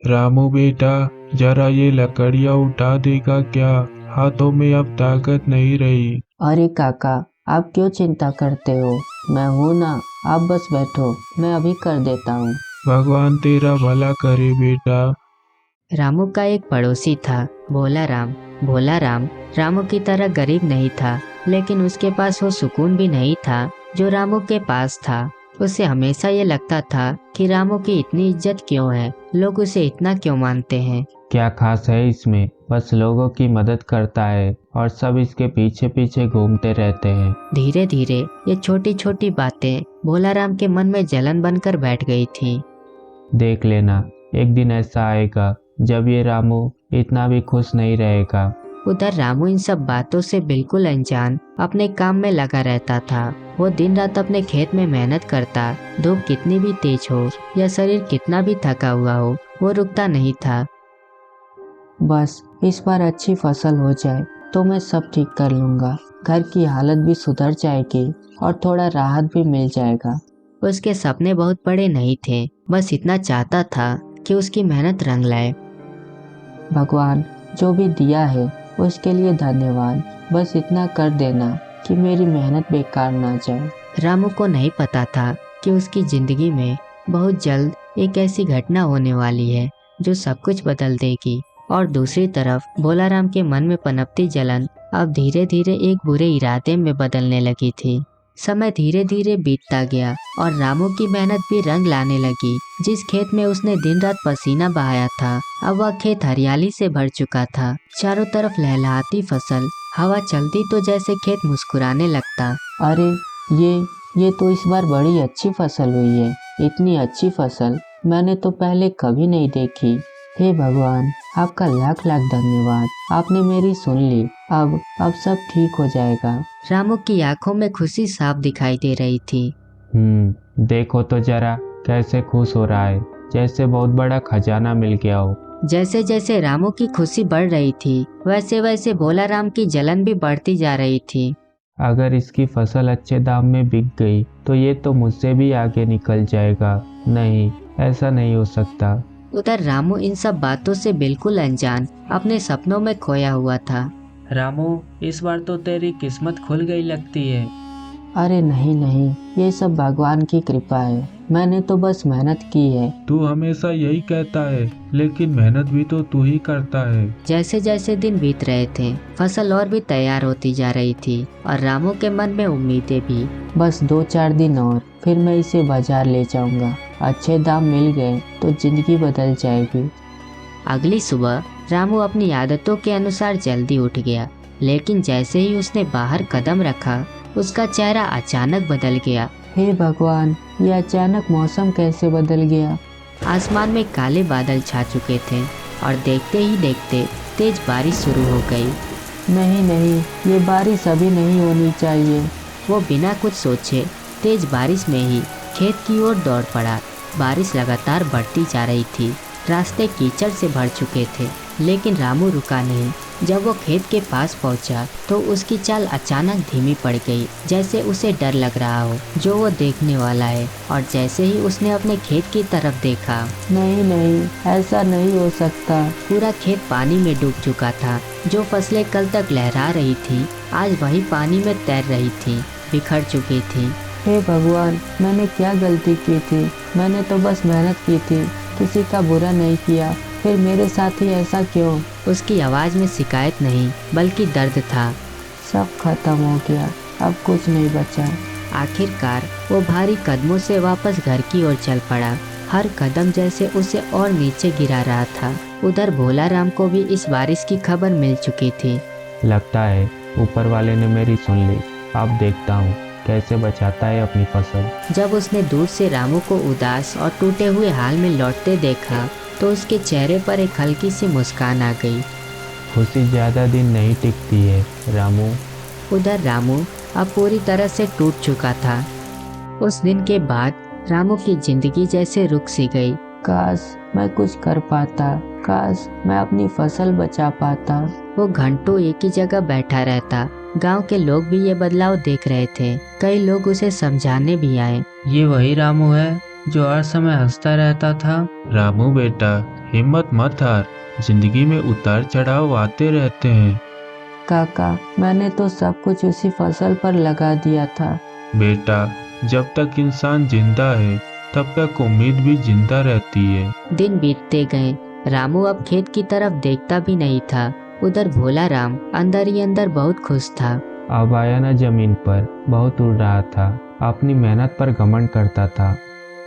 रामू बेटा, जरा ये लकड़ियाँ उठा देगा क्या? हाथों में अब ताकत नहीं रही। अरे काका, आप क्यों चिंता करते हो? मैं हूँ ना, आप बस बैठो, मैं अभी कर देता हूँ। भगवान तेरा भला करे बेटा। रामू का एक पड़ोसी था, भोला राम। भोला राम रामू की तरह गरीब नहीं था, लेकिन उसके पास वो सुकून भी नहीं था जो रामू के पास था। उसे हमेशा ये लगता था कि रामू की इतनी इज्जत क्यों है, लोग उसे इतना क्यों मानते हैं। क्या खास है इसमें? बस लोगों की मदद करता है और सब इसके पीछे पीछे घूमते रहते हैं। धीरे धीरे ये छोटी छोटी बातें भोला राम के मन में जलन बनकर बैठ गई थी। देख लेना, एक दिन ऐसा आएगा जब ये रामू इतना भी खुश नहीं रहेगा। उधर रामू इन सब बातों से बिल्कुल अनजान अपने काम में लगा रहता था। वो दिन रात अपने खेत में मेहनत करता, धूप कितनी भी तेज हो या शरीर कितना भी थका हुआ हो, वो रुकता नहीं था। बस इस बार अच्छी फसल हो जाए तो मैं सब ठीक कर लूँगा। घर की हालत भी सुधर जाएगी और थोड़ा राहत भी मिल जाएगा। उसके सपने बहुत बड़े नहीं थे, बस इतना चाहता था कि उसकी मेहनत रंग लाए। भगवान, जो भी दिया है उसके लिए धन्यवाद। बस इतना कर देना कि मेरी मेहनत बेकार ना जाए। रामू को नहीं पता था कि उसकी जिंदगी में बहुत जल्द एक ऐसी घटना होने वाली है जो सब कुछ बदल देगी। और दूसरी तरफ भोला राम के मन में पनपती जलन अब धीरे धीरे एक बुरे इरादे में बदलने लगी थी। समय धीरे धीरे बीतता गया और रामू की मेहनत भी रंग लाने लगी। जिस खेत में उसने दिन रात पसीना बहाया था, अब वह खेत हरियाली से भर चुका था। चारों तरफ लहलहाती फसल, हवा चलती तो जैसे खेत मुस्कुराने लगता। अरे ये तो इस बार बड़ी अच्छी फसल हुई है। इतनी अच्छी फसल मैंने तो पहले कभी नहीं देखी। हे भगवान, आपका लाख लाख धन्यवाद। आपने मेरी सुन ली। अब सब ठीक हो जाएगा। रामू की आंखों में खुशी साफ दिखाई दे रही थी। देखो तो जरा कैसे खुश हो रहा है, जैसे बहुत बड़ा खजाना मिल गया हो। जैसे जैसे रामू की खुशी बढ़ रही थी, वैसे वैसे भोला राम की जलन भी बढ़ती जा रही थी। अगर इसकी फसल अच्छे दाम में बिक गई तो ये तो मुझसे भी आगे निकल जाएगा। नहीं, ऐसा नहीं हो सकता। उधर रामू इन सब बातों से बिल्कुल अनजान अपने सपनों में खोया हुआ था। रामू, इस बार तो तेरी किस्मत खुल गई लगती है। अरे नहीं, ये सब भगवान की कृपा है। मैंने तो बस मेहनत की है। तू हमेशा यही कहता है, लेकिन मेहनत भी तो तू ही करता है। जैसे जैसे दिन बीत रहे थे, फसल और भी तैयार होती जा रही थी और रामू के मन में उम्मीदें भी। बस 2-4 दिन और, फिर मैं इसे बाजार ले जाऊंगा। अच्छे दाम मिल गए तो जिंदगी बदल जाएगी। अगली सुबह रामू अपनी आदतों के अनुसार जल्दी उठ गया, लेकिन जैसे ही उसने बाहर कदम रखा, उसका चेहरा अचानक बदल गया। हे भगवान, ये अचानक मौसम कैसे बदल गया? आसमान में काले बादल छा चुके थे और देखते ही देखते तेज बारिश शुरू हो गई। नहीं, ये बारिश अभी नहीं होनी चाहिए। वो बिना कुछ सोचे तेज बारिश में ही खेत की ओर दौड़ पड़ा। बारिश लगातार बढ़ती जा रही थी, रास्ते कीचड़ से भर चुके थे, लेकिन रामू रुका नहीं। जब वो खेत के पास पहुंचा तो उसकी चाल अचानक धीमी पड़ गई, जैसे उसे डर लग रहा हो जो वो देखने वाला है। और जैसे ही उसने अपने खेत की तरफ देखा, नहीं, ऐसा नहीं हो सकता। पूरा खेत पानी में डूब चुका था। जो फसलें कल तक लहरा रही थी, आज वही पानी में तैर रही थी, बिखर चुकी थी। हे भगवान, मैंने क्या गलती की थी? मैंने तो बस मेहनत की थी, किसी का बुरा नहीं किया। फिर मेरे साथ ही ऐसा क्यों? उसकी आवाज़ में शिकायत नहीं, बल्कि दर्द था। सब खत्म हो गया, अब कुछ नहीं बचा। आखिरकार वो भारी कदमों से वापस घर की ओर चल पड़ा। हर कदम जैसे उसे और नीचे गिरा रहा था। उधर भोला राम को भी इस बारिश की खबर मिल चुकी थी। लगता है ऊपर वाले ने मेरी सुन ली। अब देखता हूँ कैसे बचाता है अपनी फसल। जब उसने दूर से रामू को उदास और टूटे हुए हाल में लौटते देखा तो उसके चेहरे पर एक हल्की सी मुस्कान आ गई। खुशी ज़्यादा दिन नहीं टिकती है रामू। उधर रामू अब पूरी तरह से टूट चुका था। उस दिन के बाद रामू की जिंदगी जैसे रुक सी गई। काश मैं कुछ कर पाता, काश मैं अपनी फसल बचा पाता। वो घंटों एक ही जगह बैठा रहता। गांव के लोग भी ये बदलाव देख रहे थे। कई लोग उसे समझाने भी आए। ये वही रामू है जो हर समय हंसता रहता था। रामू बेटा, हिम्मत मत हार, जिंदगी में उतार चढ़ाव आते रहते हैं। काका, मैंने तो सब कुछ उसी फसल पर लगा दिया था। बेटा, जब तक इंसान जिंदा है तब तक उम्मीद भी जिंदा रहती है। दिन बीतते गए। रामू अब खेत की तरफ देखता भी नहीं था। उधर भोला राम अंदर ही अंदर बहुत खुश था। अब आया न जमीन पर, बहुत उड़ रहा था, अपनी मेहनत पर घमंड करता था।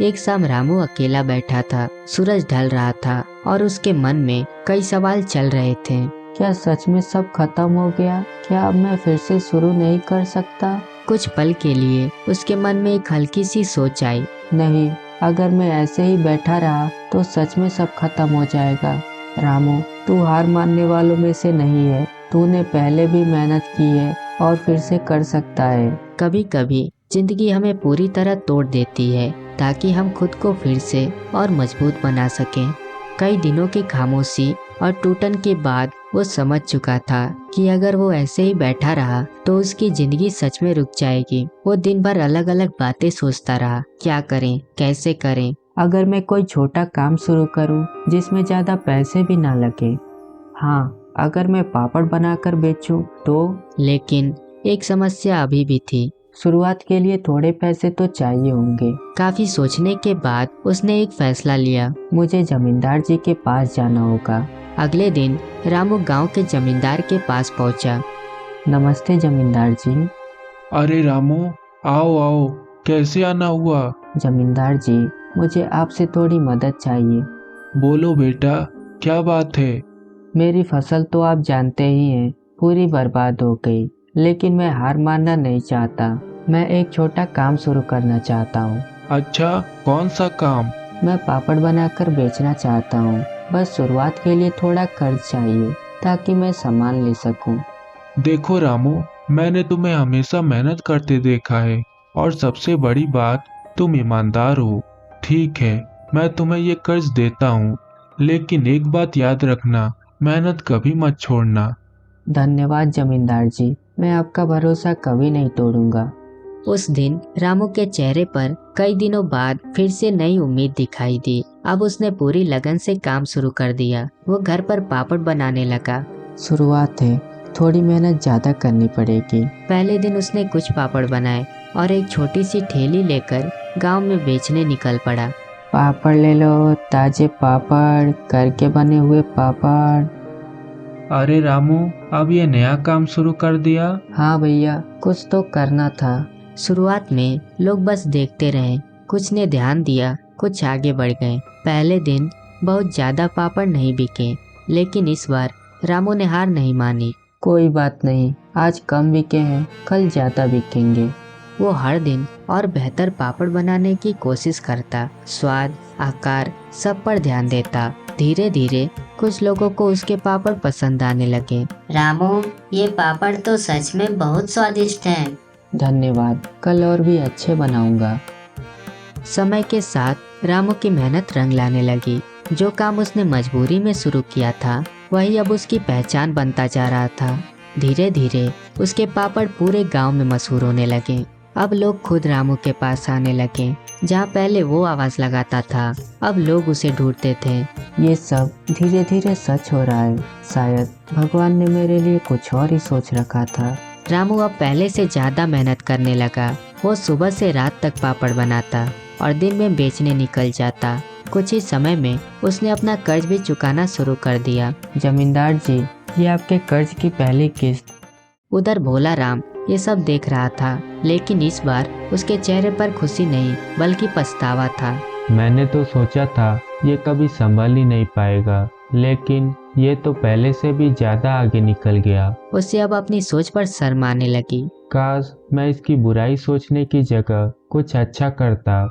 एक शाम रामू अकेला बैठा था। सूरज ढल रहा था और उसके मन में कई सवाल चल रहे थे। क्या सच में सब खत्म हो गया? क्या अब मैं फिर से शुरू नहीं कर सकता? कुछ पल के लिए उसके मन में एक हल्की सी सोच आई। नहीं, अगर मैं ऐसे ही बैठा रहा तो सच में सब खत्म हो जाएगा। रामू, तू हार मानने वालों में से नहीं है। तूने पहले भी मेहनत की है और फिर से कर सकता है। कभी कभी जिंदगी हमें पूरी तरह तोड़ देती है ताकि हम खुद को फिर से और मजबूत बना सकें। कई दिनों की खामोशी और टूटन के बाद वो समझ चुका था कि अगर वो ऐसे ही बैठा रहा तो उसकी जिंदगी सच में रुक जाएगी। वो दिन भर अलग अलग बातें सोचता रहा, क्या करें, कैसे करें। अगर मैं कोई छोटा काम शुरू करूं जिसमें ज़्यादा पैसे भी ना लगे। हाँ, अगर मैं पापड़ बनाकर बेचूं तो। लेकिन एक समस्या अभी भी थी। शुरुआत के लिए थोड़े पैसे तो चाहिए होंगे। काफी सोचने के बाद उसने एक फैसला लिया। मुझे जमींदार जी के पास जाना होगा। अगले दिन रामू गांव के जमींदार के पास पहुंचा। नमस्ते जमींदार जी। अरे रामू, आओ आओ, कैसे आना हुआ? जमींदार जी, मुझे आपसे थोड़ी मदद चाहिए। बोलो बेटा, क्या बात है? मेरी फसल तो आप जानते ही हैं, पूरी बर्बाद हो गई। लेकिन मैं हार मानना नहीं चाहता। मैं एक छोटा काम शुरू करना चाहता हूँ। अच्छा, कौन सा काम? मैं पापड़ बनाकर बेचना चाहता हूँ। बस शुरुआत के लिए थोड़ा कर्ज चाहिए ताकि मैं सामान ले सकूँ। देखो रामू, मैंने तुम्हें हमेशा मेहनत करते देखा है और सबसे बड़ी बात, तुम ईमानदार हो। ठीक है, मैं तुम्हें ये कर्ज देता हूँ, लेकिन एक बात याद रखना, मेहनत कभी मत छोड़ना। धन्यवाद जमींदार जी, मैं आपका भरोसा कभी नहीं तोड़ूंगा। उस दिन रामू के चेहरे पर कई दिनों बाद फिर से नई उम्मीद दिखाई दी। अब उसने पूरी लगन से काम शुरू कर दिया। वो घर पर पापड़ बनाने लगा। शुरुआत है, थोड़ी मेहनत ज़्यादा करनी पड़ेगी। पहले दिन उसने कुछ पापड़ बनाए और एक छोटी सी ठेली लेकर गांव में बेचने निकल पड़ा। पापड़ ले लो, ताजे पापड़, घर के बने हुए पापड़। अरे रामू, अब ये नया काम शुरू कर दिया? हाँ भैया, कुछ तो करना था। शुरुआत में लोग बस देखते रहे। कुछ ने ध्यान दिया, कुछ आगे बढ़ गए। पहले दिन बहुत ज्यादा पापड़ नहीं बिके, लेकिन इस बार रामू ने हार नहीं मानी। कोई बात नहीं, आज कम बिके हैं, कल ज़्यादा बिकेंगे। वो हर दिन और बेहतर पापड़ बनाने की कोशिश करता। स्वाद, आकार सब पर ध्यान देता। धीरे धीरे कुछ लोगों को उसके पापड़ पसंद आने लगे। रामू, ये पापड़ तो सच में बहुत स्वादिष्ट हैं। धन्यवाद, कल और भी अच्छे बनाऊंगा। समय के साथ रामू की मेहनत रंग लाने लगी। जो काम उसने मजबूरी में शुरू किया था वही अब उसकी पहचान बनता जा रहा था। धीरे धीरे उसके पापड़ पूरे गांव में मशहूर होने लगे। अब लोग खुद रामू के पास आने लगे। जहाँ पहले वो आवाज लगाता था, अब लोग उसे ढूंढते थे। ये सब धीरे धीरे सच हो रहा है। शायद भगवान ने मेरे लिए कुछ और ही सोच रखा था। रामू अब पहले से ज्यादा मेहनत करने लगा। वो सुबह से रात तक पापड़ बनाता और दिन में बेचने निकल जाता। कुछ ही समय में उसने अपना कर्ज भी चुकाना शुरू कर दिया। जमींदार जी, ये आपके कर्ज की पहली किस्त। उधर भोला राम ये सब देख रहा था, लेकिन इस बार उसके चेहरे पर खुशी नहीं बल्कि पछतावा था। मैंने तो सोचा था ये कभी संभल ही नहीं पाएगा, लेकिन ये तो पहले से भी ज्यादा आगे निकल गया। उसे अब अपनी सोच पर शर्म आने लगी। काश मैं इसकी बुराई सोचने की जगह कुछ अच्छा करता।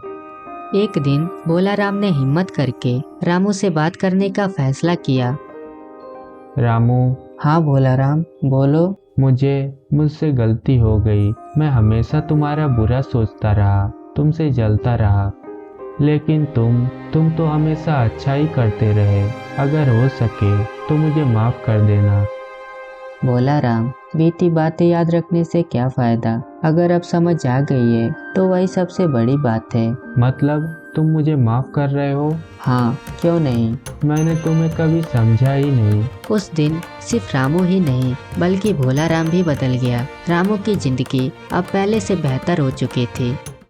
एक दिन भोला राम ने हिम्मत करके रामू से बात करने का फैसला किया। रामू, हाँ भोला राम, बोलो। मुझसे गलती हो गई। मैं हमेशा तुम्हारा बुरा सोचता रहा, तुमसे जलता रहा, लेकिन तुम तो हमेशा अच्छा ही करते रहे। अगर हो सके तो मुझे माफ कर देना। भोला राम, बीती बातें याद रखने से क्या फायदा? अगर अब समझ आ गई है तो वही सबसे बड़ी बात है। मतलब तुम मुझे माफ कर रहे हो? हाँ, क्यों नहीं। मैंने तुम्हें कभी समझा ही नहीं। उस दिन सिर्फ रामू ही नहीं बल्कि भोला राम भी बदल गया। रामू की जिंदगी अब पहले से बेहतर हो चुकी थी।